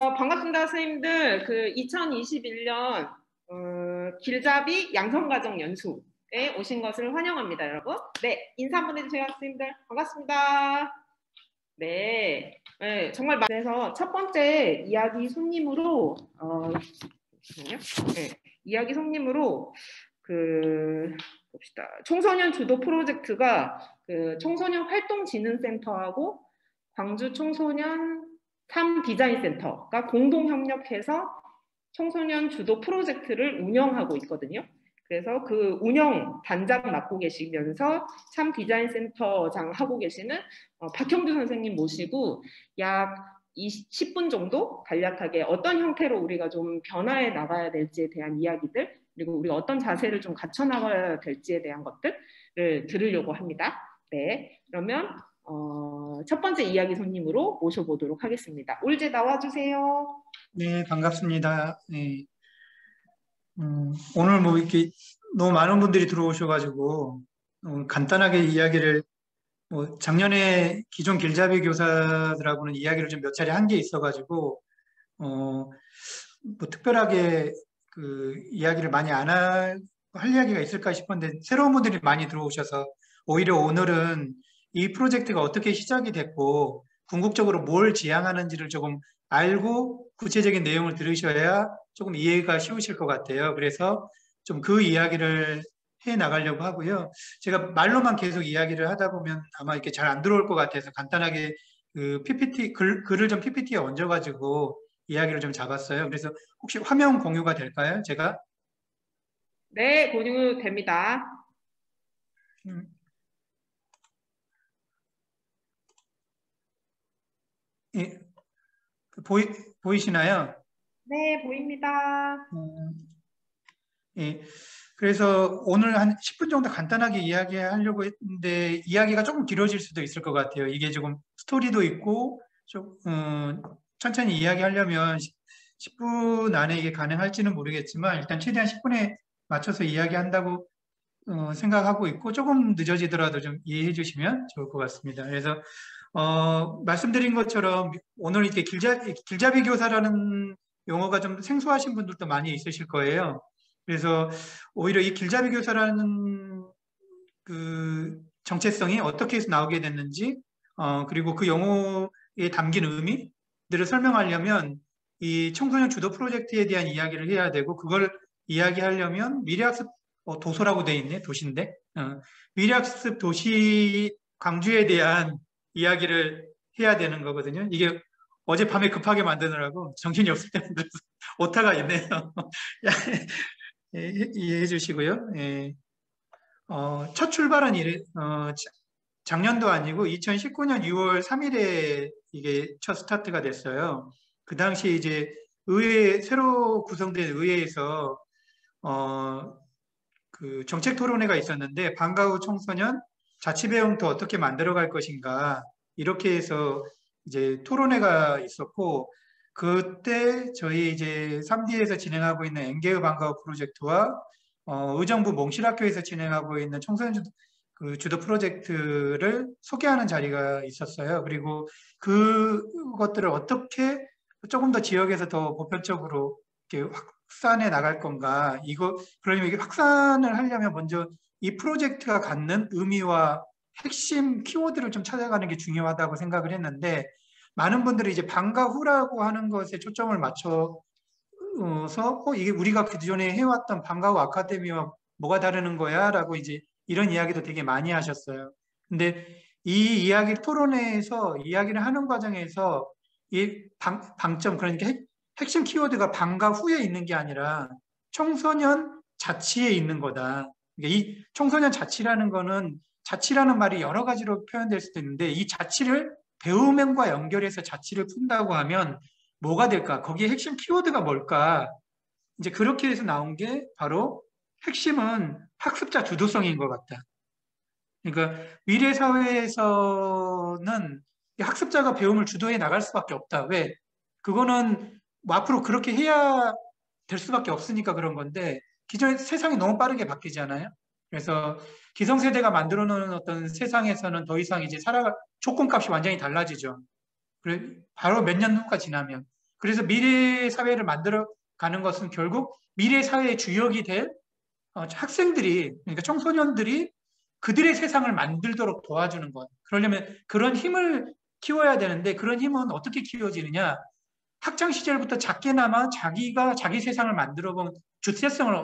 반갑습니다, 선생님들. 2021년 길잡이 양성과정 연수에 오신 것을 환영합니다, 여러분. 네, 인사 한번 해주세요, 선생님들. 반갑습니다. 네, 네 정말 그래서 첫 번째 이야기 손님으로 네, 이야기 손님으로 봅시다. 청소년 주도 프로젝트가 청소년 활동진흥센터하고 광주 청소년 3 디자인센터가 공동 협력해서 청소년 주도 프로젝트를 운영하고 있거든요. 그래서 그 운영 단장 맡고 계시면서 참 디자인센터장 하고 계시는 박형주 선생님 모시고 약 10분 정도 간략하게 어떤 형태로 우리가 좀 변화해 나가야 될지에 대한 이야기들, 그리고 우리가 어떤 자세를 좀 갖춰 나가야 될지에 대한 것들을 들으려고 합니다. 네, 그러면 첫 번째 이야기 손님으로 모셔보도록 하겠습니다. 올제 나와주세요. 네, 반갑습니다. 네. 오늘 뭐 이렇게 너무 많은 분들이 들어오셔가지고 간단하게 이야기를 작년에 기존 길잡이 교사들하고는 이야기를 좀 몇 차례 한 게 있어가지고 뭐 특별하게 이야기를 많이 안 할 이야기가 있을까 싶었는데 새로운 분들이 많이 들어오셔서 오히려 오늘은 이 프로젝트가 어떻게 시작이 됐고 궁극적으로 뭘 지향하는지를 조금 알고 구체적인 내용을 들으셔야 조금 이해가 쉬우실 것 같아요. 그래서 좀 그 이야기를 해 나가려고 하고요. 제가 말로만 계속 이야기를 하다 보면 아마 이렇게 잘 안 들어올 것 같아서 간단하게 PPT, 글을 좀 PPT에 얹어가지고 이야기를 좀 잡았어요. 그래서 혹시 화면 공유가 될까요? 제가? 네, 공유됩니다. 예, 보이시나요? 네, 보입니다. 예. 그래서 오늘 한 10분 정도 간단하게 이야기하려고 했는데 이야기가 조금 길어질 수도 있을 것 같아요. 이게 조금 스토리도 있고 좀 천천히 이야기하려면 10분 안에 이게 가능할지는 모르겠지만 일단 최대한 10분에 맞춰서 이야기한다고 생각하고 있고 조금 늦어지더라도 좀 이해해 주시면 좋을 것 같습니다. 그래서 말씀드린 것처럼 오늘 이렇게 길잡이 교사라는 용어가 좀 생소하신 분들도 많이 있으실 거예요. 그래서 오히려 이 길잡이 교사라는 그 정체성이 어떻게 해서 나오게 됐는지, 그리고 그 용어에 담긴 의미들을 설명하려면 이 청소년 주도 프로젝트에 대한 이야기를 해야 되고, 그걸 이야기하려면 미래학습 도서라고 돼 있네, 도시인데. 미래학습 도시 광주에 대한 이야기를 해야 되는 거거든요. 이게 어젯밤에 급하게 만드느라고 정신이 없을 때만 들어서 오타가 있네요. 이해해 주시고요. 예. 첫 출발은 작년도 아니고 2019년 6월 3일에 이게 첫 스타트가 됐어요. 그 당시 이제 새로 구성된 의회에서 그 정책 토론회가 있었는데 방과 후 청소년 자치배움도 어떻게 만들어갈 것인가 이렇게 해서 이제 토론회가 있었고 그때 저희 이제 3D에서 진행하고 있는 엔게의 방과 후 프로젝트와 의정부 몽실학교에서 진행하고 있는 청소년 주도 프로젝트를 소개하는 자리가 있었어요. 그리고 그것들을 어떻게 조금 더 지역에서 더 보편적으로 이렇게 확산해 나갈 건가. 그러면 이게 확산을 하려면 먼저 이 프로젝트가 갖는 의미와 핵심 키워드를 좀 찾아가는 게 중요하다고 생각을 했는데, 많은 분들이 이제 방과 후라고 하는 것에 초점을 맞춰서, 이게 우리가 기존에 해왔던 방과 후 아카데미와 뭐가 다르는 거야? 라고 이제 이런 이야기도 되게 많이 하셨어요. 근데 이 이야기 토론회에서 이야기를 하는 과정에서 이 방점, 그러니까 핵심 키워드가 방과 후에 있는 게 아니라 청소년 자치에 있는 거다. 그러니까 이 청소년 자치라는 거는 자치라는 말이 여러 가지로 표현될 수도 있는데 이 자치를 배움과 연결해서 자치를 푼다고 하면 뭐가 될까? 거기에 핵심 키워드가 뭘까? 이제 그렇게 해서 나온 게 바로 핵심은 학습자 주도성인 것 같다. 그러니까 미래 사회에서는 학습자가 배움을 주도해 나갈 수밖에 없다. 왜? 그거는 뭐 앞으로 그렇게 해야 될 수밖에 없으니까 그런 건데 기존에 세상이 너무 빠르게 바뀌잖아요. 그래서 기성세대가 만들어 놓은 어떤 세상에서는 더 이상 이제 조건값이 완전히 달라지죠. 그래 바로 몇 년 후가 지나면. 그래서 미래 사회를 만들어 가는 것은 결국 미래 사회의 주역이 될 학생들이, 그러니까 청소년들이 그들의 세상을 만들도록 도와주는 것. 그러려면 그런 힘을 키워야 되는데, 그런 힘은 어떻게 키워지느냐? 학창 시절부터 작게나마 자기가 자기 세상을 만들어 본 주체성을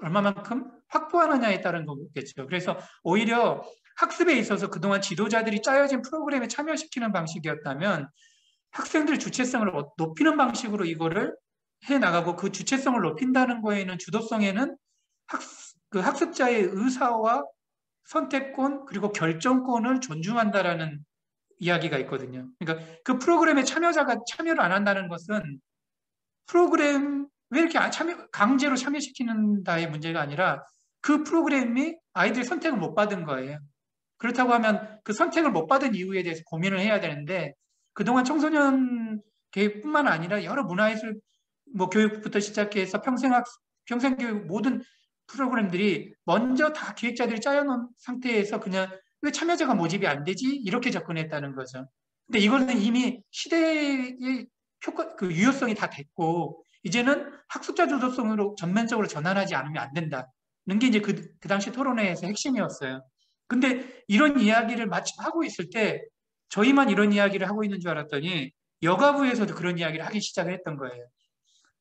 얼마만큼 확보하느냐에 따른 거겠죠. 그래서 오히려 학습에 있어서 그동안 지도자들이 짜여진 프로그램에 참여시키는 방식이었다면, 학생들 주체성을 높이는 방식으로 이거를 해 나가고, 그 주체성을 높인다는 거에는, 주도성에는 그 학습자의 의사와 선택권 그리고 결정권을 존중한다라는 이야기가 있거든요. 그러니까 그 프로그램에 참여자가 참여를 안 한다는 것은 프로그램 왜 이렇게 강제로 참여시키는다의 문제가 아니라, 그 프로그램이 아이들이 선택을 못 받은 거예요. 그렇다고 하면 그 선택을 못 받은 이유에 대해서 고민을 해야 되는데, 그동안 청소년 교육뿐만 아니라 여러 문화예술 교육부터 시작해서 평생교육 모든 프로그램들이 먼저 다 기획자들이 짜여놓은 상태에서 그냥 왜 참여자가 모집이 안 되지? 이렇게 접근했다는 거죠. 근데 이거는 이미 시대의 그 유효성이 다 됐고, 이제는 학습자 주도성으로 전면적으로 전환하지 않으면 안 된다는 게 이제 그 당시 토론회에서 핵심이었어요. 근데 이런 이야기를 마침 하고 있을 때 저희만 이런 이야기를 하고 있는 줄 알았더니 여가부에서도 그런 이야기를 하기 시작을 했던 거예요.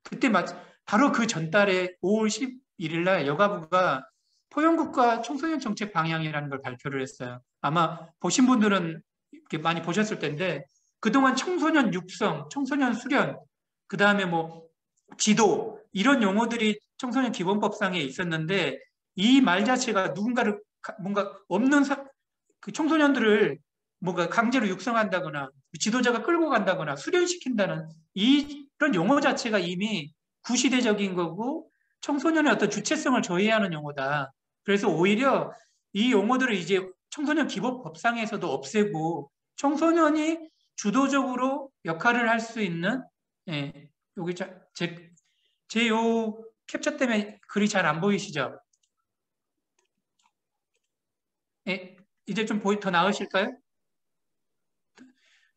그때 바로 그 전달에 5월 11일 날 여가부가 포용국가 청소년 정책 방향이라는 걸 발표를 했어요. 아마 보신 분들은 이렇게 많이 보셨을 텐데, 그동안 청소년 육성, 청소년 수련, 그 다음에 지도, 이런 용어들이 청소년 기본법상에 있었는데, 이 말 자체가 누군가를 뭔가 없는 그 청소년들을 뭔가 강제로 육성한다거나 지도자가 끌고 간다거나 수련시킨다는 이런 용어 자체가 이미 구시대적인 거고 청소년의 어떤 주체성을 저해하는 용어다. 그래서 오히려 이 용어들을 이제 청소년 기본법상에서도 없애고 청소년이 주도적으로 역할을 할 수 있는, 여기 제 요 캡처 때문에 글이 잘 안 보이시죠? 예, 이제 좀 더 나으실까요?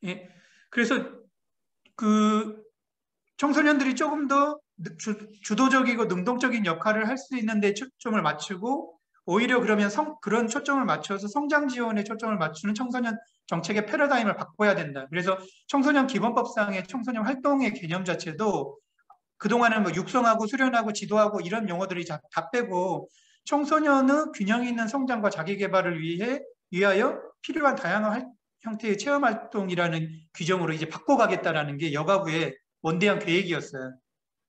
예, 그래서 그 청소년들이 조금 더 주도적이고 능동적인 역할을 할 수 있는 데 초점을 맞추고, 오히려 그러면 그런 초점을 맞춰서 성장 지원에 초점을 맞추는 청소년 정책의 패러다임을 바꿔야 된다. 그래서 청소년 기본법상의 청소년 활동의 개념 자체도 그동안은 육성하고 수련하고 지도하고 이런 용어들이 다 빼고, 청소년의 균형 있는 성장과 자기 개발을 위하여 필요한 다양한 형태의 체험 활동이라는 규정으로 이제 바꿔가겠다라는 게 여가부의 원대한 계획이었어요.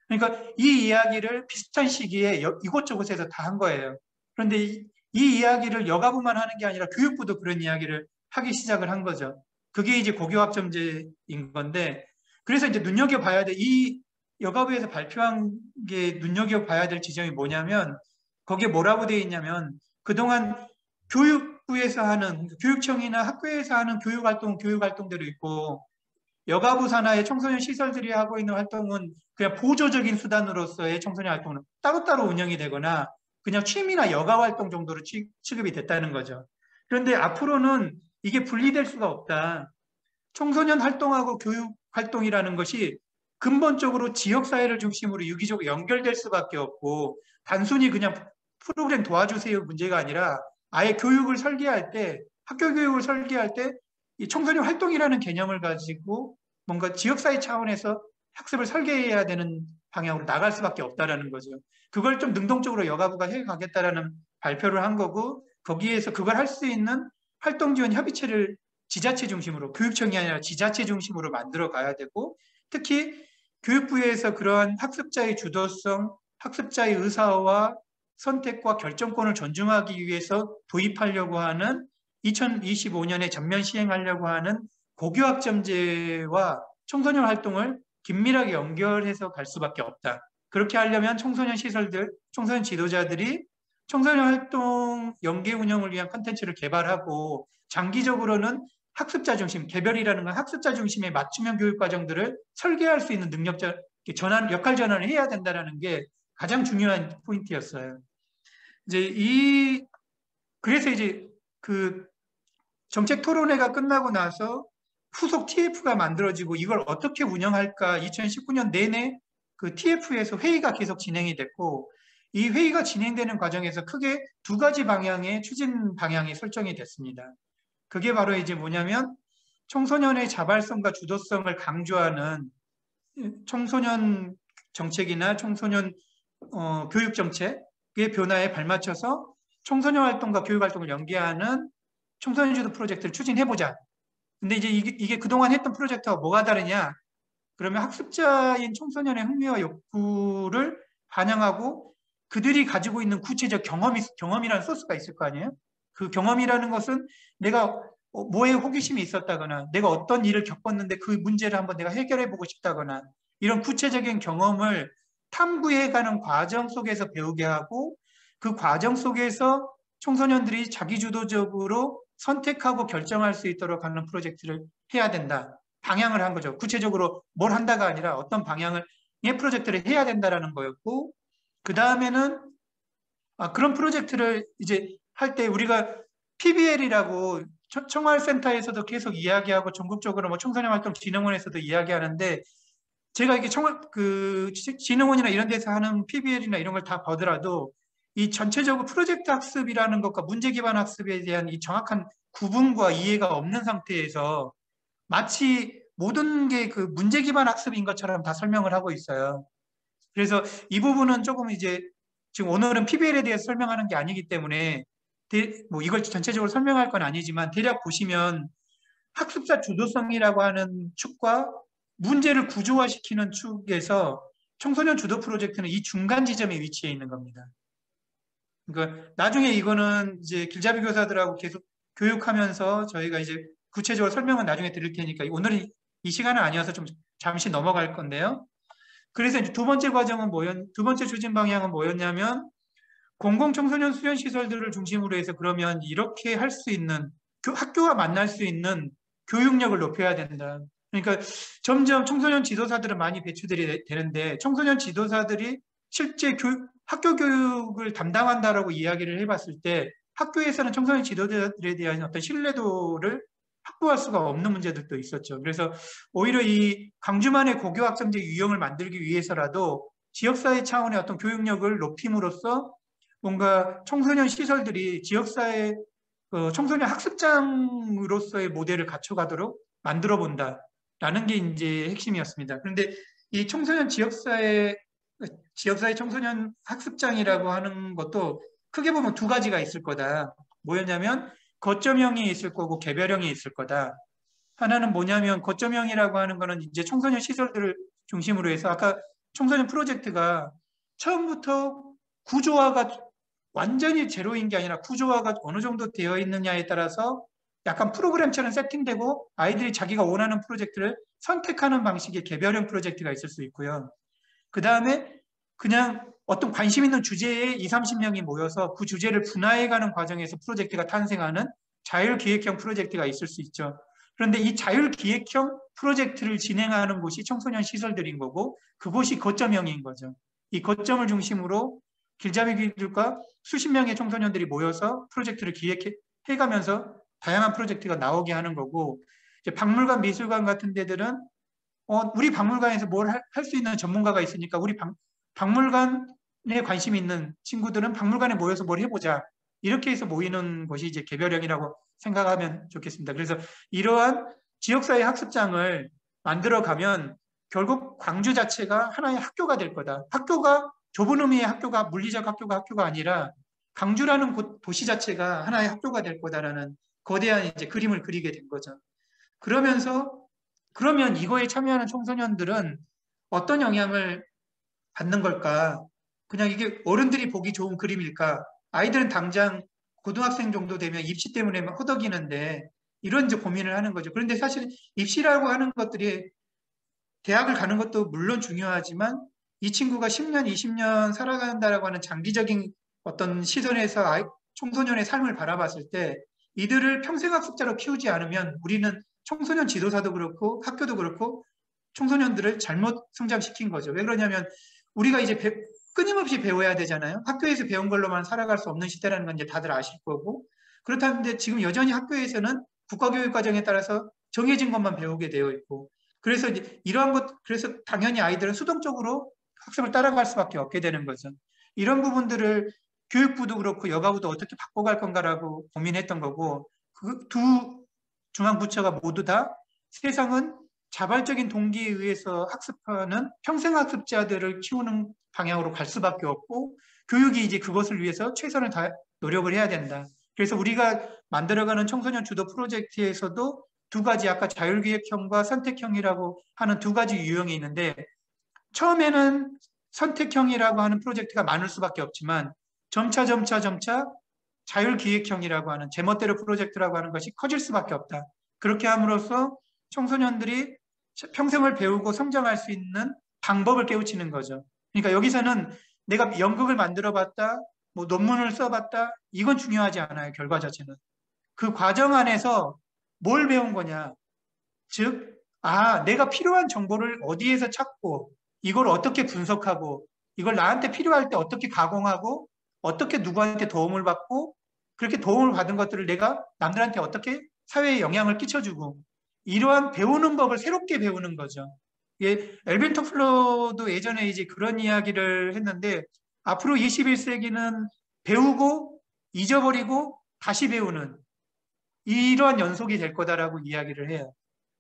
그러니까 이 이야기를 비슷한 시기에 이곳저곳에서 다 한 거예요. 그런데 이 이야기를 여가부만 하는 게 아니라 교육부도 그런 이야기를 하기 시작을 한 거죠. 그게 이제 고교학점제인 건데, 그래서 이제 눈여겨봐야 돼. 이 여가부에서 발표한 게 눈여겨봐야 될 지점이 뭐냐면, 거기에 뭐라고 되어 있냐면, 그동안 교육부에서 하는, 교육청이나 학교에서 하는 교육활동대로 있고, 여가부 산하의 청소년 시설들이 하고 있는 활동은 그냥 보조적인 수단으로서의 청소년 활동은 따로따로 운영이 되거나 그냥 취미나 여가 활동 정도로 취급이 됐다는 거죠. 그런데 앞으로는 이게 분리될 수가 없다. 청소년 활동하고 교육 활동이라는 것이 근본적으로 지역사회를 중심으로 유기적으로 연결될 수밖에 없고, 단순히 그냥 프로그램 도와주세요 문제가 아니라 아예 교육을 설계할 때, 학교 교육을 설계할 때 이 청소년 활동이라는 개념을 가지고 뭔가 지역사회 차원에서 학습을 설계해야 되는 방향으로 나갈 수밖에 없다라는 거죠. 그걸 좀 능동적으로 여가부가 해가겠다라는 발표를 한 거고, 거기에서 그걸 할 수 있는 활동 지원 협의체를 지자체 중심으로, 교육청이 아니라 지자체 중심으로 만들어 가야 되고, 특히 교육부에서 그러한 학습자의 주도성, 학습자의 의사와 선택과 결정권을 존중하기 위해서 도입하려고 하는 2025년에 전면 시행하려고 하는 고교학점제와 청소년 활동을 긴밀하게 연결해서 갈 수밖에 없다. 그렇게 하려면 청소년 시설들, 청소년 지도자들이 청소년 활동 연계 운영을 위한 콘텐츠를 개발하고, 장기적으로는 학습자 중심, 개별이라는 건 학습자 중심의 맞춤형 교육 과정들을 설계할 수 있는 역할 전환을 해야 된다는 게 가장 중요한 포인트였어요. 그래서 이제 그 정책 토론회가 끝나고 나서 후속 TF가 만들어지고 이걸 어떻게 운영할까 2019년 내내 그 TF에서 회의가 계속 진행이 됐고 이 회의가 진행되는 과정에서 크게 두 가지 방향의 추진 방향이 설정이 됐습니다. 그게 바로 이제 뭐냐면 청소년의 자발성과 주도성을 강조하는 청소년 정책이나 청소년 교육 정책의 변화에 발맞춰서 청소년 활동과 교육 활동을 연계하는 청소년 주도 프로젝트를 추진해보자. 근데 이제 이게 그동안 했던 프로젝트와 뭐가 다르냐? 그러면 학습자인 청소년의 흥미와 욕구를 반영하고 그들이 가지고 있는 구체적 경험이라는 소스가 있을 거 아니에요? 그 경험이라는 것은 내가 뭐에 호기심이 있었다거나 내가 어떤 일을 겪었는데 그 문제를 한번 내가 해결해 보고 싶다거나 이런 구체적인 경험을 탐구해가는 과정 속에서 배우게 하고 그 과정 속에서 청소년들이 자기주도적으로 선택하고 결정할 수 있도록 하는 프로젝트를 해야 된다. 방향을 한 거죠. 구체적으로 뭘 한다가 아니라 어떤 방향의 프로젝트를 해야 된다라는 거였고 그 다음에는 그런 프로젝트를 이제 할 때 우리가 PBL이라고 청활센터에서도 계속 이야기하고 전국적으로 뭐 청소년활동진흥원에서도 이야기하는데 제가 이게 진흥원이나 이런 데서 하는 PBL이나 이런 걸 다 보더라도 이 전체적으로 프로젝트 학습이라는 것과 문제 기반 학습에 대한 이 정확한 구분과 이해가 없는 상태에서 마치 모든 게 그 문제 기반 학습인 것처럼 다 설명을 하고 있어요. 그래서 이 부분은 조금 이제 지금 오늘은 PBL에 대해서 설명하는 게 아니기 때문에 뭐 이걸 전체적으로 설명할 건 아니지만 대략 보시면 학습자 주도성이라고 하는 축과 문제를 구조화시키는 축에서 청소년 주도 프로젝트는 이 중간 지점에 위치해 있는 겁니다. 그러니까 나중에 이거는 이제 길잡이 교사들하고 계속 교육하면서 저희가 이제 구체적으로 설명은 나중에 드릴 테니까 오늘은 이 시간은 아니어서 좀 잠시 넘어갈 건데요. 그래서 이제 두 번째 추진 방향은 뭐였냐면 공공청소년 수련시설들을 중심으로 해서 그러면 이렇게 할 수 있는 학교와 만날 수 있는 교육력을 높여야 된다. 그러니까 점점 청소년 지도사들은 많이 배출이 되는데 청소년 지도사들이 실제 학교 교육을 담당한다라고 이야기를 해봤을 때 학교에서는 청소년 지도자들에 대한 어떤 신뢰도를 확보할 수가 없는 문제들도 있었죠. 그래서 오히려 이 강주만의 고교학점제 유형을 만들기 위해서라도 지역사회 차원의 어떤 교육력을 높임으로써 뭔가 청소년 시설들이 지역사회 청소년 학습장으로서의 모델을 갖춰가도록 만들어 본다라는 게 이제 핵심이었습니다. 그런데 이 청소년 지역사회 청소년 학습장이라고 하는 것도 크게 보면 두 가지가 있을 거다. 뭐였냐면 거점형이 있을 거고 개별형이 있을 거다. 하나는 뭐냐면 거점형이라고 하는 거는 이제 청소년 시설들을 중심으로 해서 아까 청소년 프로젝트가 처음부터 구조화가 완전히 제로인 게 아니라 구조화가 어느 정도 되어 있느냐에 따라서 약간 프로그램처럼 세팅되고 아이들이 자기가 원하는 프로젝트를 선택하는 방식의 개별형 프로젝트가 있을 수 있고요. 그 다음에 그냥 어떤 관심 있는 주제에 20, 30명이 모여서 그 주제를 분화해가는 과정에서 프로젝트가 탄생하는 자율기획형 프로젝트가 있을 수 있죠. 그런데 이 자율기획형 프로젝트를 진행하는 곳이 청소년 시설들인 거고 그곳이 거점형인 거죠. 이 거점을 중심으로 길잡이들과 수십 명의 청소년들이 모여서 프로젝트를 기획해가면서 다양한 프로젝트가 나오게 하는 거고 이제 박물관, 미술관 같은 데들은 우리 박물관에서 뭘 할 수 있는 전문가가 있으니까 우리 박물관에 관심이 있는 친구들은 박물관에 모여서 뭘 해보자. 이렇게 해서 모이는 것이 이제 개별형이라고 생각하면 좋겠습니다. 그래서 이러한 지역사회 학습장을 만들어가면 결국 광주 자체가 하나의 학교가 될 거다. 학교가 좁은 의미의 학교가 물리적 학교가 아니라 광주라는 도시 자체가 하나의 학교가 될 거다라는 거대한 이제 그림을 그리게 된 거죠. 그러면 이거에 참여하는 청소년들은 어떤 영향을 받는 걸까? 그냥 이게 어른들이 보기 좋은 그림일까? 아이들은 당장 고등학생 정도 되면 입시 때문에 막 허덕이는데 이런 이제 고민을 하는 거죠. 그런데 사실 입시라고 하는 것들이 대학을 가는 것도 물론 중요하지만 이 친구가 10년, 20년 살아간다라고 하는 장기적인 어떤 시선에서 청소년의 삶을 바라봤을 때 이들을 평생학습자로 키우지 않으면 우리는 청소년 지도사도 그렇고 학교도 그렇고 청소년들을 잘못 성장시킨 거죠. 왜 그러냐면 우리가 이제 끊임없이 배워야 되잖아요. 학교에서 배운 걸로만 살아갈 수 없는 시대라는 건 이제 다들 아실 거고 그렇다는데 지금 여전히 학교에서는 국가교육 과정에 따라서 정해진 것만 배우게 되어 있고 그래서 이제 이러한 것 그래서 당연히 아이들은 수동적으로 학습을 따라갈 수밖에 없게 되는 거죠. 이런 부분들을 교육부도 그렇고 여가부도 어떻게 바꿔갈 건가라고 고민했던 거고 그 두 중앙부처가 모두 다 세상은 자발적인 동기에 의해서 학습하는 평생학습자들을 키우는 방향으로 갈 수밖에 없고 교육이 이제 그것을 위해서 최선을 다 노력을 해야 된다. 그래서 우리가 만들어가는 청소년 주도 프로젝트에서도 두 가지 아까 자율기획형과 선택형이라고 하는 두 가지 유형이 있는데 처음에는 선택형이라고 하는 프로젝트가 많을 수밖에 없지만 점차 자율기획형이라고 하는 제멋대로 프로젝트라고 하는 것이 커질 수밖에 없다. 그렇게 함으로써 청소년들이 평생을 배우고 성장할 수 있는 방법을 깨우치는 거죠. 그러니까 여기서는 내가 연극을 만들어 봤다, 뭐 논문을 써봤다, 이건 중요하지 않아요. 결과 자체는. 그 과정 안에서 뭘 배운 거냐. 즉, 내가 필요한 정보를 어디에서 찾고, 이걸 어떻게 분석하고, 이걸 나한테 필요할 때 어떻게 가공하고, 어떻게 누구한테 도움을 받고, 그렇게 도움을 받은 것들을 내가 남들한테 어떻게 사회에 영향을 끼쳐주고, 이러한 배우는 법을 새롭게 배우는 거죠. 예, 엘빈 토플러도 예전에 이제 그런 이야기를 했는데, 앞으로 21세기는 배우고, 잊어버리고, 다시 배우는 이러한 연속이 될 거다라고 이야기를 해요.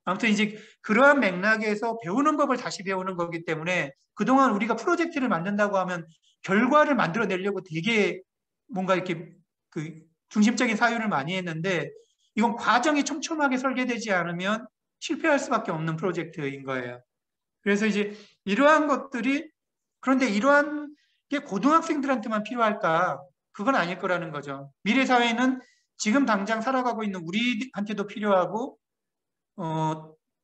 아무튼 이제 그러한 맥락에서 배우는 법을 다시 배우는 거기 때문에 그동안 우리가 프로젝트를 만든다고 하면 결과를 만들어내려고 되게 뭔가 이렇게 그 중심적인 사유를 많이 했는데 이건 과정이 촘촘하게 설계되지 않으면 실패할 수밖에 없는 프로젝트인 거예요. 그래서 이제 이러한 것들이 그런데 이러한 게 고등학생들한테만 필요할까? 그건 아닐 거라는 거죠. 미래 사회는 지금 당장 살아가고 있는 우리한테도 필요하고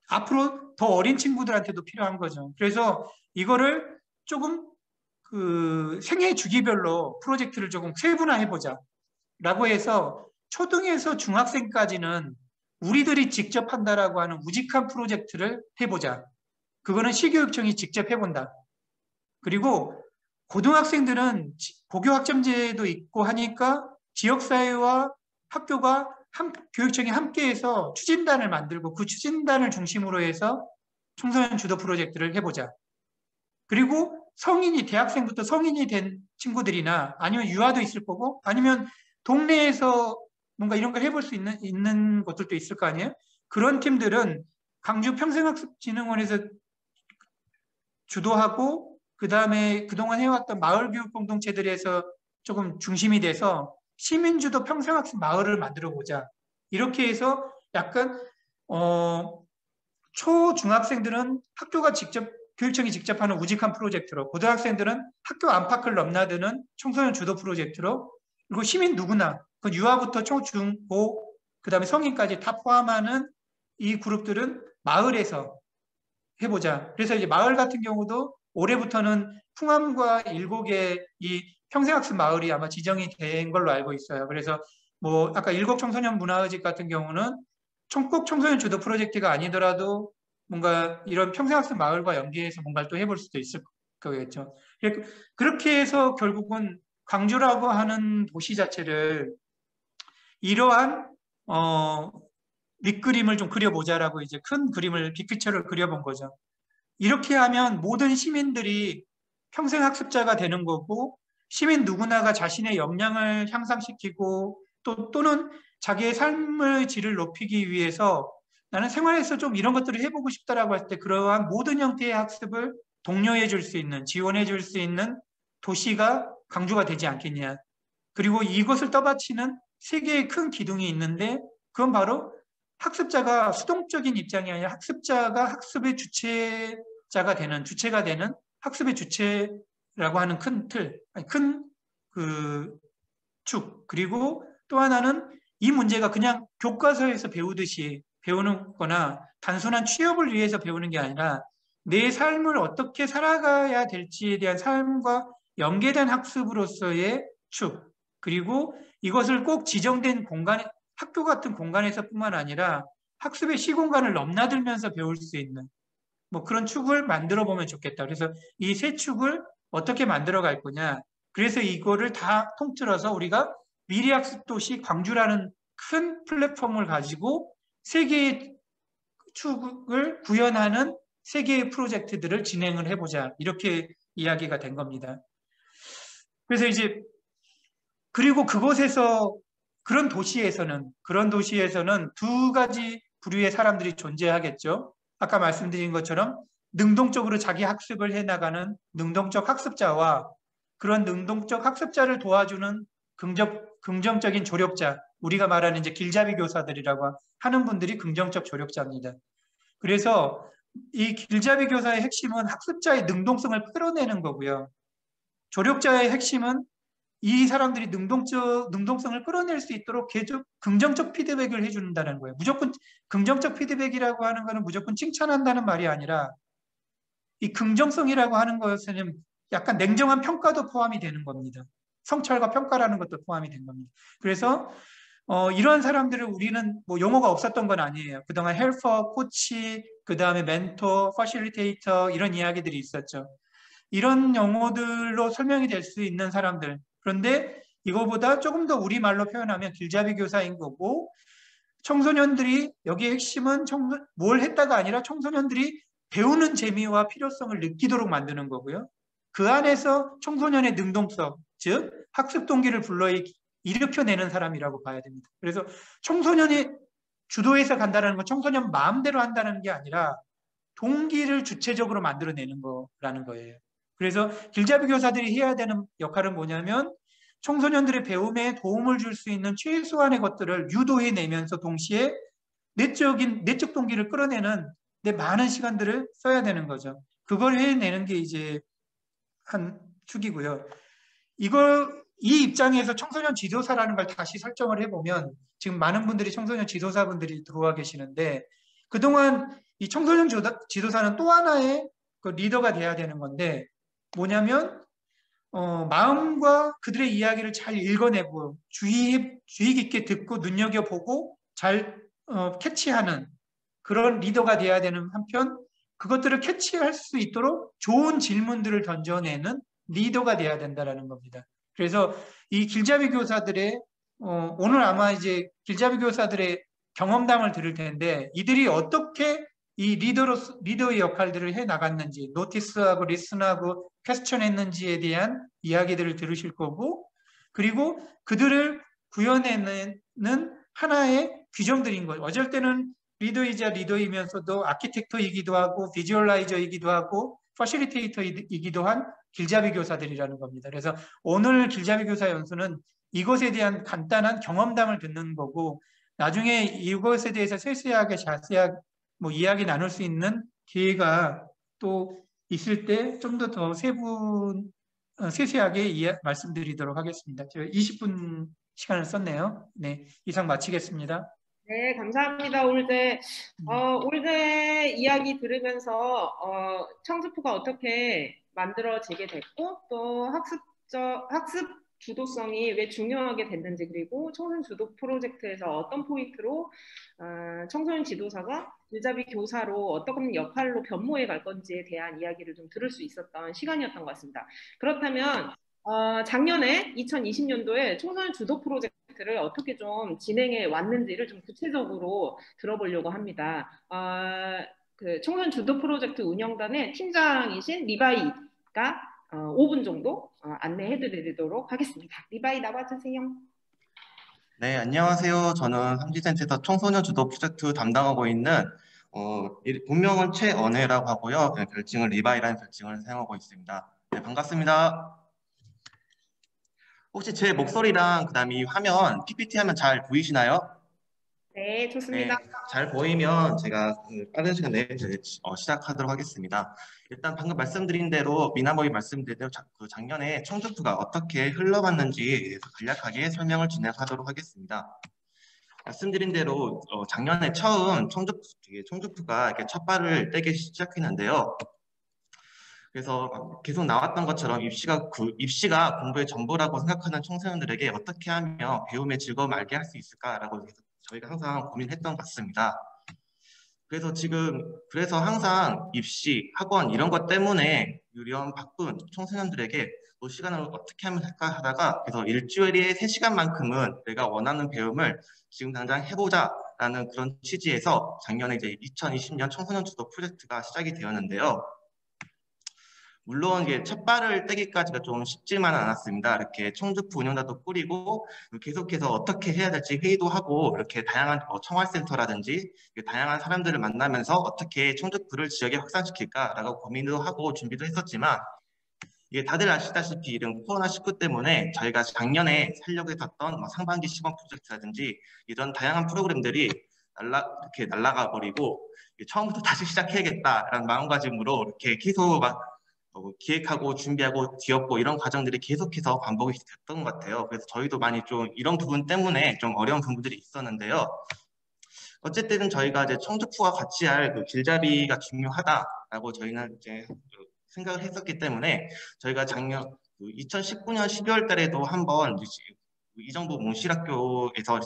앞으로 더 어린 친구들한테도 필요한 거죠. 그래서 이거를 조금 그 생애 주기별로 프로젝트를 조금 세분화해보자 라고 해서 초등에서 중학생까지는 우리들이 직접 한다라고 하는 우직한 프로젝트를 해보자. 그거는 시교육청이 직접 해본다. 그리고 고등학생들은 고교학점제도 있고 하니까 지역사회와 학교가 교육청이 함께해서 추진단을 만들고 그 추진단을 중심으로 해서 청소년 주도 프로젝트를 해보자. 그리고 성인이 대학생부터 성인이 된 친구들이나 아니면 유아도 있을 거고 아니면 동네에서 뭔가 이런 걸 해볼 수 있는 것들도 있을 거 아니에요? 그런 팀들은 광주 평생학습진흥원에서 주도하고 그 다음에 그동안 해왔던 마을교육 공동체들에서 조금 중심이 돼서 시민주도 평생학습 마을을 만들어 보자. 이렇게 해서 약간 초중학생들은 학교가 직접 교육청이 직접 하는 우직한 프로젝트로 고등학생들은 학교 안팎을 넘나드는 청소년 주도 프로젝트로 그리고 시민 누구나 그 유아부터 초, 중, 고 그 다음에 성인까지 다 포함하는 이 그룹들은 마을에서 해보자. 그래서 이제 마을 같은 경우도 올해부터는 풍암과 일곡의 이 평생학습 마을이 아마 지정이 된 걸로 알고 있어요. 그래서 뭐 아까 일곡 청소년 문화의식 같은 경우는 꼭 청소년 주도 프로젝트가 아니더라도 뭔가 이런 평생학습 마을과 연계해서 뭔가를 또 해볼 수도 있을 거겠죠. 그렇게 해서 결국은 광주라고 하는 도시 자체를 이러한 밑그림을 좀 그려보자라고 이제 큰 그림을 빅피처를 그려본 거죠. 이렇게 하면 모든 시민들이 평생학습자가 되는 거고 시민 누구나가 자신의 역량을 향상시키고 또는 자기의 삶의 질을 높이기 위해서 나는 생활에서 좀 이런 것들을 해보고 싶다라고 할 때 그러한 모든 형태의 학습을 독려해 줄 수 있는, 지원해 줄 수 있는 도시가 광주가 되지 않겠냐. 그리고 이것을 떠받치는 세 개의 큰 기둥이 있는데 그건 바로 학습자가 수동적인 입장이 아니라 학습자가 학습의 주체가 되는 학습의 주체라고 하는 큰 틀, 큰 그 축. 그리고 또 하나는 이 문제가 그냥 교과서에서 배우듯이 배우는 거나 단순한 취업을 위해서 배우는 게 아니라 내 삶을 어떻게 살아가야 될지에 대한 삶과 연계된 학습으로서의 축. 그리고 이것을 꼭 지정된 공간에 학교 같은 공간에서뿐만 아니라 학습의 시공간을 넘나들면서 배울 수 있는 뭐 그런 축을 만들어 보면 좋겠다. 그래서 이 세 축을 어떻게 만들어 갈 거냐. 그래서 이거를 다 통틀어서 우리가 미래학습도시 광주라는 큰 플랫폼을 가지고 세계의 축을 구현하는 세 개의 프로젝트들을 진행을 해보자. 이렇게 이야기가 된 겁니다. 그래서 이제 그리고 그곳에서 그런 도시에서는 두 가지 부류의 사람들이 존재하겠죠. 아까 말씀드린 것처럼 능동적으로 자기 학습을 해나가는 능동적 학습자와 그런 능동적 학습자를 도와주는 긍정적인 조력자, 우리가 말하는 이제 길잡이 교사들이라고 하는 분들이 긍정적 조력자입니다. 그래서 이 길잡이 교사의 핵심은 학습자의 능동성을 끌어내는 거고요. 조력자의 핵심은 이 사람들이 능동성을 끌어낼 수 있도록 계속 긍정적 피드백을 해준다는 거예요. 무조건 긍정적 피드백이라고 하는 것은 무조건 칭찬한다는 말이 아니라 이 긍정성이라고 하는 것에는 약간 냉정한 평가도 포함이 되는 겁니다. 성찰과 평가라는 것도 포함이 된 겁니다. 그래서 이러한 사람들을 우리는 뭐 용어가 없었던 건 아니에요. 그동안 헬퍼, 코치, 그 다음에 멘토, 퍼실리테이터 이런 이야기들이 있었죠. 이런 용어들로 설명이 될 수 있는 사람들. 그런데 이거보다 조금 더 우리말로 표현하면 길잡이 교사인 거고 청소년들이 여기의 핵심은 뭘 했다가 아니라 청소년들이 배우는 재미와 필요성을 느끼도록 만드는 거고요. 그 안에서 청소년의 능동성, 즉 학습 동기를 일으켜내는 사람이라고 봐야 됩니다. 그래서 청소년이 주도해서 간다는 건 청소년 마음대로 한다는 게 아니라 동기를 주체적으로 만들어내는 거라는 거예요. 그래서 길잡이 교사들이 해야 되는 역할은 뭐냐면 청소년들의 배움에 도움을 줄 수 있는 최소한의 것들을 유도해내면서 동시에 내적 동기를 끌어내는 많은 시간들을 써야 되는 거죠. 그걸 해내는 게 이제 한 축이고요. 이 입장에서 청소년 지도사라는 걸 다시 설정을 해보면 지금 많은 분들이 청소년 지도사분들이 들어와 계시는데 그동안 이 청소년 지도사는 또 하나의 그 리더가 돼야 되는 건데 뭐냐면 마음과 그들의 이야기를 잘 읽어내고 주의 깊게 듣고 눈여겨보고 잘 캐치하는 그런 리더가 돼야 되는 한편 그것들을 캐치할 수 있도록 좋은 질문들을 던져내는 리더가 돼야 된다는 겁니다. 그래서 이 길잡이 교사들의 오늘 아마 이제 길잡이 교사들의 경험담을 들을 텐데 이들이 어떻게 이 리더의 역할들을 해 나갔는지 노티스하고 리슨하고 퀘스천했는지에 대한 이야기들을 들으실 거고 그리고 그들을 구현해내는 하나의 규정들인 거죠. 어쩔 때는 리더이자 리더이면서도 아키텍터이기도 하고 비주얼라이저이기도 하고 퍼실리테이터이기도 한 길잡이 교사들이라는 겁니다. 그래서 오늘 길잡이 교사 연수는 이것에 대한 간단한 경험담을 듣는 거고 나중에 이것에 대해서 세세하게 자세하게 이야기 나눌 수 있는 기회가 또 있을 때 좀 더 세세하게 말씀드리도록 하겠습니다. 제가 20분 시간을 썼네요. 네, 이상 마치겠습니다. 네, 감사합니다. 올대 이야기 들으면서 청주프가 어떻게 만들어지게 됐고 또 학습 주도성이 왜 중요하게 됐는지 그리고 청소년 주도 프로젝트에서 어떤 포인트로 청소년 지도사가 길잡이 교사로 어떤 역할로 변모해 갈 건지에 대한 이야기를 좀 들을 수 있었던 시간이었던 것 같습니다. 그렇다면 작년에 2020년도에 청소년 주도 프로젝트를 어떻게 좀 진행해 왔는지를 좀 구체적으로 들어보려고 합니다. 그 청소년 주도 프로젝트 운영단의 팀장이신 리바이가 5분 정도 안내해 드리도록 하겠습니다. 리바이 나와주세요. 네, 안녕하세요. 저는 삼지센터에서 청소년 주도 프로젝트 담당하고 있는 본명은 최언혜라고 하고요. 네, 별칭은 리바이라는 별칭을 사용하고 있습니다. 네, 반갑습니다. 혹시 제 목소리랑 그다음에 이 화면, PPT 화면 잘 보이시나요? 네, 좋습니다. 네, 잘 보이면 제가 빠른 시간 내에 시작하도록 하겠습니다. 일단 방금 말씀드린 대로 미나모이 말씀드린 대로 작년에 청주프가 어떻게 흘러갔는지에 대해서 간략하게 설명을 진행하도록 하겠습니다. 말씀드린 대로 작년에 처음 청주프가 이렇게 첫 발을 떼기 시작했는데요. 그래서 계속 나왔던 것처럼 입시가 공부의 전부라고 생각하는 청소년들에게 어떻게 하면 배움의 즐거움을 알게 할 수 있을까라고 저희가 항상 고민했던 것 같습니다. 그래서 항상 입시, 학원 이런 것 때문에 유리한 바쁜 청소년들에게 또 시간을 어떻게 하면 할까 하다가 그래서 일주일에 3시간만큼은 내가 원하는 배움을 지금 당장 해보자 하겠다라는 그런 취지에서 작년에 이제 2020년 청소년 주도 프로젝트가 시작이 되었는데요. 물론 이게 첫 발을 떼기까지가 좀 쉽지만은 않았습니다. 이렇게 청주프 운영자도 꾸리고 계속해서 어떻게 해야 될지 회의도 하고 이렇게 다양한 청활센터라든지 다양한 사람들을 만나면서 어떻게 청주프를 지역에 확산시킬까라고 고민도 하고 준비도 했었지만 이게 다들 아시다시피 이런 코로나19 때문에 저희가 작년에 살려고 했었던 상반기 시범 프로젝트라든지 이런 다양한 프로그램들이 이렇게 날아가 버리고 처음부터 다시 시작해야겠다라는 마음가짐으로 이렇게 계속 막 기획하고 준비하고 뒤엎고 이런 과정들이 계속해서 반복이 됐던 것 같아요. 그래서 저희도 많이 좀 이런 부분 때문에 좀 어려운 부분들이 있었는데요. 어쨌든 저희가 이제 청주프와 같이 할 그 길잡이가 중요하다라고 저희는 이제 생각을 했었기 때문에 저희가 작년 2019년 12월 달에도 한번 이정부 몽실학교에서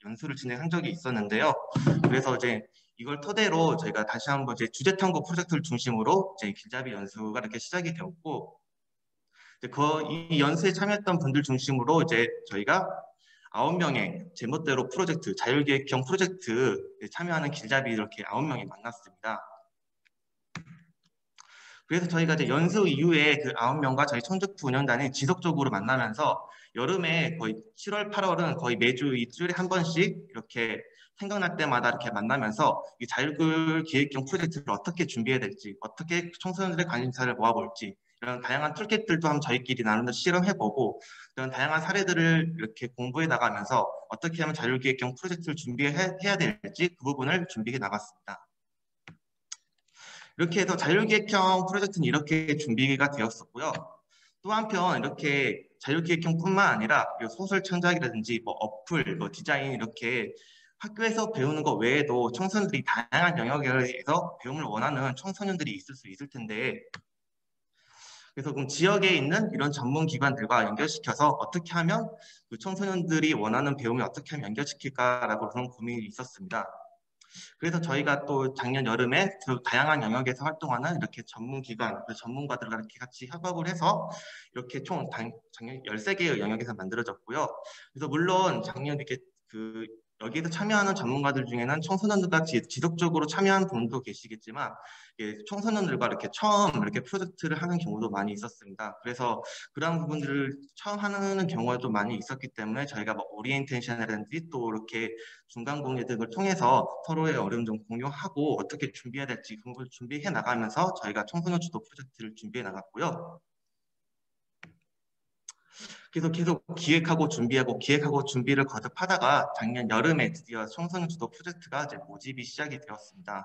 연수를 진행한 적이 있었는데요. 그래서 이제 이걸 토대로 저희가 다시 한번 이제 주제 탐구 프로젝트를 중심으로 이제 길잡이 연수가 이렇게 시작이 되었고, 이 연수에 참여했던 분들 중심으로 이제 저희가 9명의 제멋대로 프로젝트, 자율계획형 프로젝트에 참여하는 길잡이 이렇게 9명이 만났습니다. 그래서 저희가 이제 연수 이후에 그 9명과 저희 청주프 운영단이 지속적으로 만나면서 여름에 거의 7월, 8월은 거의 매주 일주일에 한 번씩 이렇게 생각날 때마다 이렇게 만나면서 이 자율계획형 프로젝트를 어떻게 준비해야 될지, 어떻게 청소년들의 관심사를 모아볼지 이런 다양한 툴kit들도 한번 저희끼리 나름대로 실험해보고 이런 다양한 사례들을 이렇게 공부해 나가면서 어떻게 하면 자율계획형 프로젝트를 준비해야 될지 그 부분을 준비해 나갔습니다. 이렇게 해서 자율계획형 프로젝트는 이렇게 준비가 되었었고요. 또 한편 이렇게 자율계획형뿐만 아니라 소설 창작이라든지 어플, 디자인 이렇게 학교에서 배우는 것 외에도 청소년들이 다양한 영역에서 배움을 원하는 청소년들이 있을 수 있을 텐데 그래서 그럼 지역에 있는 이런 전문 기관들과 연결시켜서 어떻게 하면 그 청소년들이 원하는 배움을 어떻게 하면 연결시킬까라고 그런 고민이 있었습니다. 그래서 저희가 또 작년 여름에 그 다양한 영역에서 활동하는 이렇게 전문기관, 전문가들과 이렇게 같이 협업을 해서 이렇게 총 작년 13개의 영역에서 만들어졌고요. 그래서 물론 작년 이렇게 여기에서 참여하는 전문가들 중에는 청소년들과 지속적으로 참여한 분도 계시겠지만 청소년들과 이렇게 처음 이렇게 프로젝트를 하는 경우도 많이 있었습니다. 그래서 그런 부분들을 처음 하는 경우가 많이 있었기 때문에 저희가 오리엔테이션이라든지 또 이렇게 중간 공유 등을 통해서 서로의 어려움 좀 공유하고 어떻게 준비해야 될지 그런 걸 준비해 나가면서 저희가 청소년 주도 프로젝트를 준비해 나갔고요. 그래서 계속 기획하고 준비를 거듭하다가 작년 여름에 드디어 청소년 주도 프로젝트가 이제 모집이 시작이 되었습니다.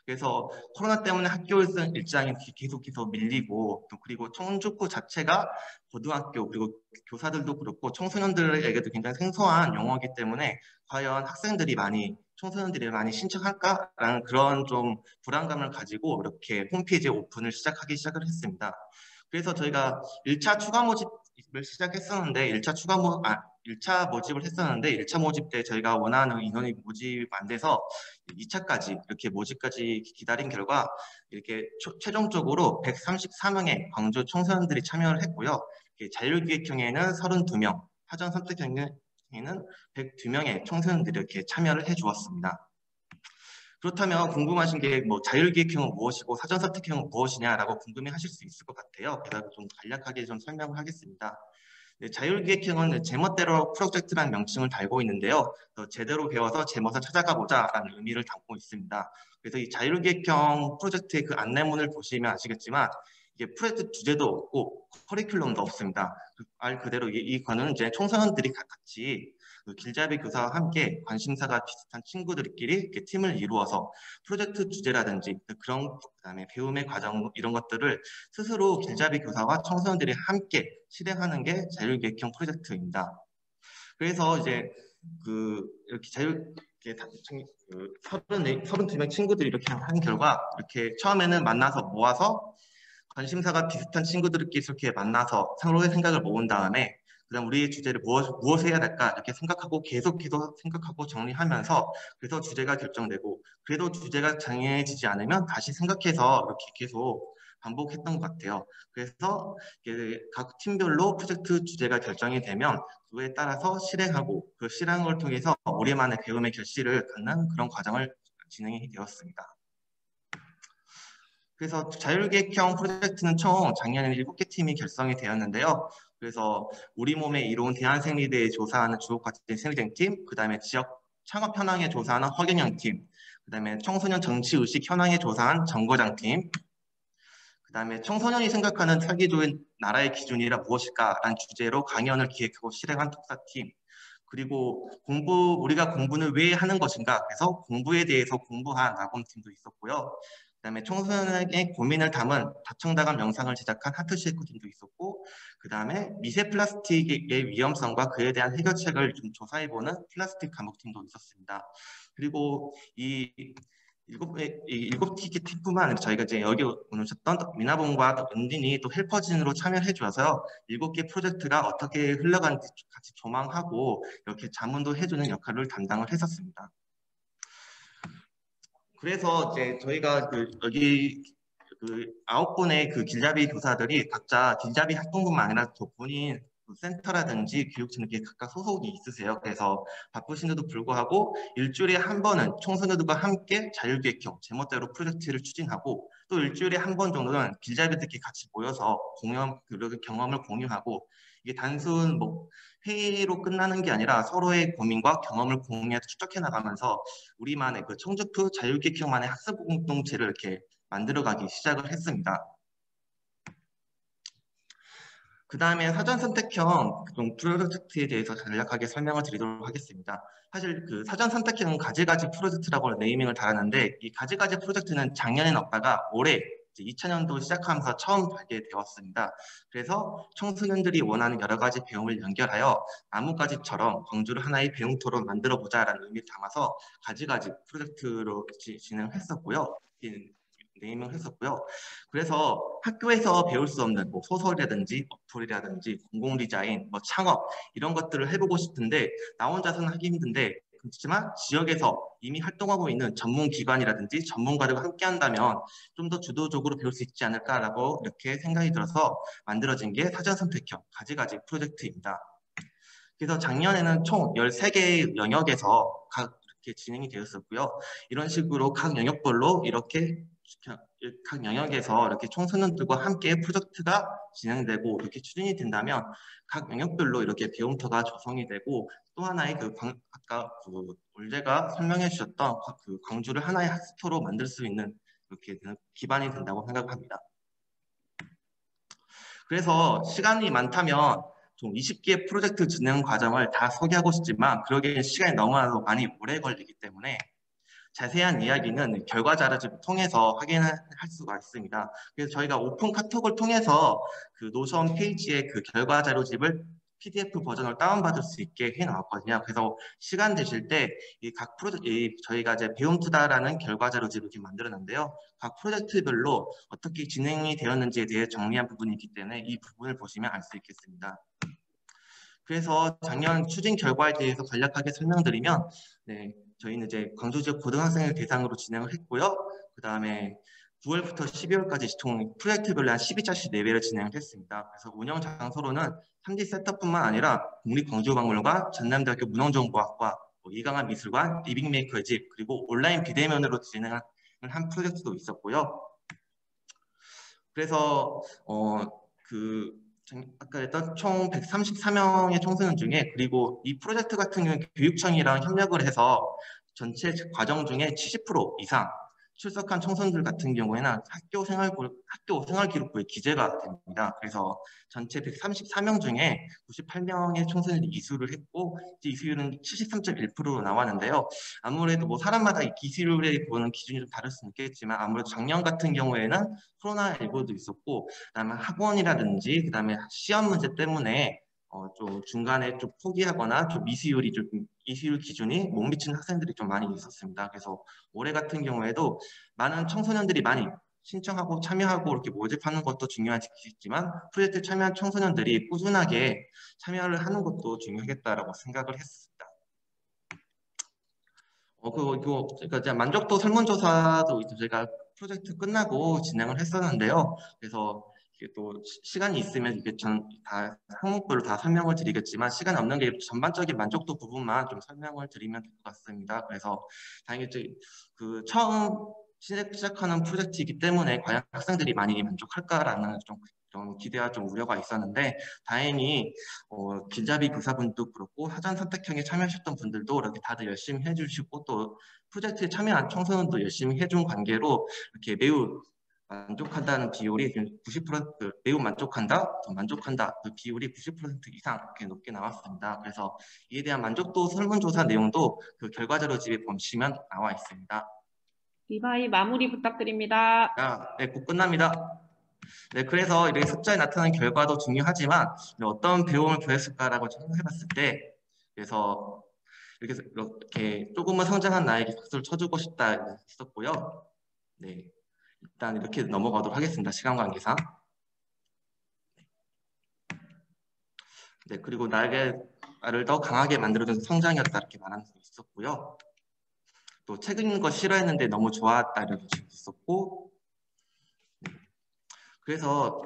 그래서 코로나 때문에 학교 일정이 계속 밀리고 또 그리고 청주프 자체가 고등학교 그리고 교사들도 그렇고 청소년들에게도 굉장히 생소한 용어이기 때문에 과연 청소년들이 많이 신청할까라는 그런 좀 불안감을 가지고 이렇게 홈페이지 오픈을 시작을 했습니다. 그래서 저희가 1차 추가 모집을 시작했었는데 1차 모집을 했었는데 1차 모집 때 저희가 원하는 인원이 모집이 안 돼서 2차까지 이렇게 모집까지 기다린 결과 이렇게 최종적으로 134명의 광주 청소년들이 참여를 했고요. 자율기획형에는 32명, 사전 선택형에는 102명의 청소년들이 이렇게 참여를 해 주었습니다. 그렇다면 궁금하신 게 자율기획형은 무엇이고 사전선택형은 무엇이냐라고 궁금해하실 수 있을 것 같아요. 그래서 좀 간략하게 좀 설명을 하겠습니다. 네, 자율기획형은 제멋대로 프로젝트라는 명칭을 달고 있는데요. 제대로 배워서 제멋을 찾아가 보자라는 의미를 담고 있습니다. 그래서 이 자율기획형 프로젝트의 그 안내문을 보시면 아시겠지만 이게 프로젝트 주제도 없고 커리큘럼도 없습니다. 말 그대로 이거는 이제 청소년들이 같이 길잡이 교사와 함께 관심사가 비슷한 친구들끼리 이렇게 팀을 이루어서 프로젝트 주제라든지 그다음에 배움의 과정 이런 것들을 스스로 길잡이 교사와 청소년들이 함께 실행하는 게 자율계획형 프로젝트입니다. 그래서 이제 이렇게 32명 친구들이 이렇게 한 결과 이렇게 처음에는 만나서 모아서 관심사가 비슷한 친구들끼리 이렇게 만나서 서로의 생각을 모은 다음에 그다음 우리의 주제를 무엇을 해야 될까 이렇게 생각하고 계속 생각하고 정리하면서 그래서 주제가 결정되고 그래도 주제가 정해지지 않으면 다시 생각해서 이렇게 계속 반복했던 것 같아요. 그래서 각 팀별로 프로젝트 주제가 결정이 되면 그에 따라서 실행하고 그 실행을 통해서 우리만의 배움의 결실을 갖는 그런 과정을 진행이 되었습니다. 그래서 자율계획형 프로젝트는 총 작년에는 7개 팀이 결성이 되었는데요. 그래서 우리 몸의 이로운 대한생리대에 조사하는 주옥과제 생리대팀, 그 다음에 지역 창업 현황에 조사하는 허경영팀, 그 다음에 청소년 정치의식 현황에 조사한 정거장팀, 그 다음에 청소년이 생각하는 살기 좋은 나라의 기준이라 무엇일까라는 주제로 강연을 기획하고 실행한 특사팀, 그리고 우리가 공부는 왜 하는 것인가, 그래서 공부에 대해서 공부한 낙원팀도 있었고요. 그다음에 청소년에게 고민을 담은 다청다감 영상을 제작한 하트쉐이크 팀도 있었고, 그다음에 미세 플라스틱의 위험성과 그에 대한 해결책을 좀 조사해보는 플라스틱 감옥팀도 있었습니다. 그리고 이 일곱 팀뿐만 아니라 저희가 이제 여기 오셨던 미나봉과 은진이 또 헬퍼진으로 참여를 해주어서 7개 프로젝트가 어떻게 흘러가는지 같이 조망하고 이렇게 자문도 해주는 역할을 담당을 했었습니다. 그래서 이제 저희가 여기 9분의 그 길잡이 교사들이 각자 길잡이 활동뿐만 아니라 또 본인 센터라든지 교육청에 각각 소속이 있으세요. 그래서 바쁘신데도 불구하고 일주일에 한 번은 청소년들과 함께 자율계획형 제멋대로 프로젝트를 추진하고, 또 일주일에 한 번 정도는 길잡이들끼리 같이 모여서 경험을 공유하고, 이게 단순 회의로 끝나는 게 아니라 서로의 고민과 경험을 공유해서 축적해 나가면서 우리만의 그 청주프 자율계획형만의 학습 공동체를 이렇게 만들어가기 시작을 했습니다. 그 다음에 사전 선택형 프로젝트에 대해서 간략하게 설명을 드리도록 하겠습니다. 사실 그 사전 선택형 가지가지 프로젝트라고 네이밍을 달았는데, 이 가지가지 프로젝트는 작년엔 없다가 올해 2000년도 시작하면서 처음 발견되었습니다. 그래서 청소년들이 원하는 여러 가지 배움을 연결하여 나뭇가지처럼 광주를 하나의 배움터로 만들어보자라는 의미를 담아서 가지가지 프로젝트로 진행했었고요. 네이밍을 했었고요. 그래서 학교에서 배울 수 없는 소설이라든지 어플이라든지 공공 디자인, 창업 이런 것들을 해보고 싶은데 나 혼자서는 하기 힘든데, 그렇지만 지역에서 이미 활동하고 있는 전문 기관이라든지 전문가들과 함께 한다면 좀 더 주도적으로 배울 수 있지 않을까라고 이렇게 생각이 들어서 만들어진 게 사전 선택형 가지가지 프로젝트입니다. 그래서 작년에는 총 13개의 영역에서 이렇게 진행이 되었었고요. 이런 식으로 각 영역별로 각 영역에서 이렇게 청소년들과 함께 프로젝트가 진행되고 이렇게 추진이 된다면 각 영역별로 이렇게 배움터가 조성이 되고, 또 하나의 아까 올제가 설명해 주셨던 그 광주를 하나의 학습터로 만들 수 있는 이렇게 기반이 된다고 생각합니다. 그래서 시간이 많다면 좀 20개 프로젝트 진행 과정을 다 소개하고 싶지만 그러기엔 시간이 너무나도 많이 오래 걸리기 때문에 자세한 이야기는 결과 자료집을 통해서 확인할 수가 있습니다. 그래서 저희가 오픈 카톡을 통해서 그 노션 페이지에 그 결과 자료집을 PDF 버전을 다운받을 수 있게 해놨거든요. 그래서 시간 되실 때 저희가 이제 배움투다라는 결과 자료집을 이렇게 만들었는데요. 각 프로젝트별로 어떻게 진행이 되었는지에 대해 정리한 부분이 있기 때문에 이 부분을 보시면 알 수 있겠습니다. 그래서 작년 추진 결과에 대해서 간략하게 설명드리면, 저희는 이제 광주 지역 고등학생을 대상으로 진행을 했고요. 그 다음에 9월부터 12월까지 총 프로젝트별로 한 12차씩 4회를 진행을 했습니다. 그래서 운영 장소로는 3D 센터뿐만 아니라 국립광주박물관, 전남대학교 문헌정보학과, 이강한 미술관, 리빙메이커의 집, 그리고 온라인 비대면으로 진행한 한 프로젝트도 있었고요. 그래서 아까 했던 총 134명의 청소년 중에, 그리고 이 프로젝트 같은 경우는 교육청이랑 협력을 해서 전체 과정 중에 70% 이상 출석한 청소년들 같은 경우에는 학교 생활기록부에 기재가 됩니다. 그래서 전체 134명 중에 98명의 청소년들이 이수를 했고, 이수율은 73.1%로 나왔는데요. 아무래도 사람마다 이 기수율에 보는 기준이 좀 다를 수는 있겠지만, 아무래도 작년 같은 경우에는 코로나19도 있었고, 그다음에 학원이라든지 그다음에 시험 문제 때문에 좀 중간에 좀 포기하거나 좀 이수율 기준이 못 미치는 학생들이 좀 많이 있었습니다. 그래서 올해 같은 경우에도 많은 청소년들이 많이 신청하고 참여하고 이렇게 모집하는 것도 중요하겠지만, 프로젝트에 참여한 청소년들이 꾸준하게 참여를 하는 것도 중요하겠다라고 생각을 했습니다. 그러니까 만족도 설문조사도 제가 프로젝트 끝나고 진행을 했었는데요. 그래서 이게 또 시간이 있으면 이게 다 항목별로 다 설명을 드리겠지만 시간 없는 게 전반적인 만족도 부분만 좀 설명을 드리면 될 것 같습니다. 그래서 다행히 그 처음 시작하는 프로젝트이기 때문에 과연 학생들이 많이 만족할까라는 좀 기대와 좀 우려가 있었는데 다행히 길잡이 교사분도 그렇고 사전 선택형에 참여하셨던 분들도 이렇게 다들 열심히 해주시고 또 프로젝트에 참여한 청소년도 열심히 해준 관계로 이렇게 매우 만족한다는 비율이 90%, 매우 만족한다, 더 만족한다 그 비율이 90% 이상 이렇게 높게 나왔습니다. 그래서 이에 대한 만족도 설문조사 내용도 그 결과자료 집에 보시면 나와 있습니다. 리바이 마무리 부탁드립니다. 네, 곧 끝납니다. 네, 그래서 이렇게 숫자에 나타나는 결과도 중요하지만 어떤 배움을 보였을까라고 생각해봤을 때, 그래서 이렇게 조금은 성장한 나에게 박수를 쳐주고 싶다 했었고요. 네, 일단 이렇게 넘어가도록 하겠습니다. 시간 관계상. 네, 그리고 나를 더 강하게 만들어준 성장이었다 이렇게 말하는 수 있었고요. 또 책 읽는 거 싫어했는데 너무 좋았다 이렇게 있었고. 그래서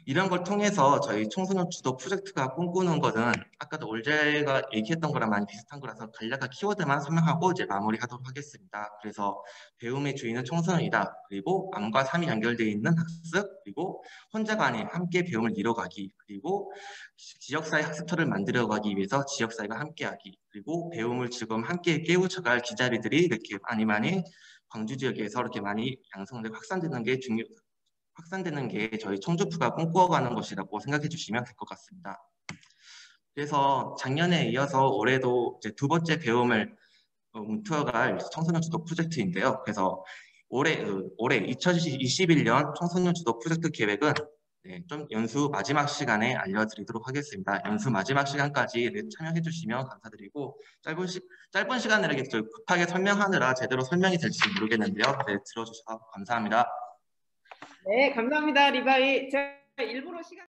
이런 걸 통해서 저희 청소년 주도 프로젝트가 꿈꾸는 것은 아까도 올제가 얘기했던 거랑 많이 비슷한 거라서 간략한 키워드만 설명하고 이제 마무리하도록 하겠습니다. 그래서 배움의 주인은 청소년이다. 그리고 암과 삶이 연결되어 있는 학습, 그리고 혼자가 아닌 함께 배움을 이뤄가기, 그리고 지역사회 학습터를 만들어가기 위해서 지역사회가 함께하기, 그리고 배움을 지금 함께 깨우쳐갈 기자리들이 이렇게 많이 광주 지역에서 이렇게 많이 양성되고 확산되는 게 저희 청주프가 꿈꿔가는 것이라고 생각해 주시면 될 것 같습니다. 그래서 작년에 이어서 올해도 이제 두 번째 배움을 움트어갈 청소년 주도 프로젝트인데요. 그래서 올해 2021년 청소년 주도 프로젝트 계획은 좀 연수 마지막 시간에 알려드리도록 하겠습니다. 연수 마지막 시간까지 참여해 주시면 감사드리고 짧은 시간에 이렇게 급하게 설명하느라 제대로 설명이 될지 모르겠는데요. 네, 들어주셔서 감사합니다. 네, 감사합니다. 리바이. 제가 일부러 시간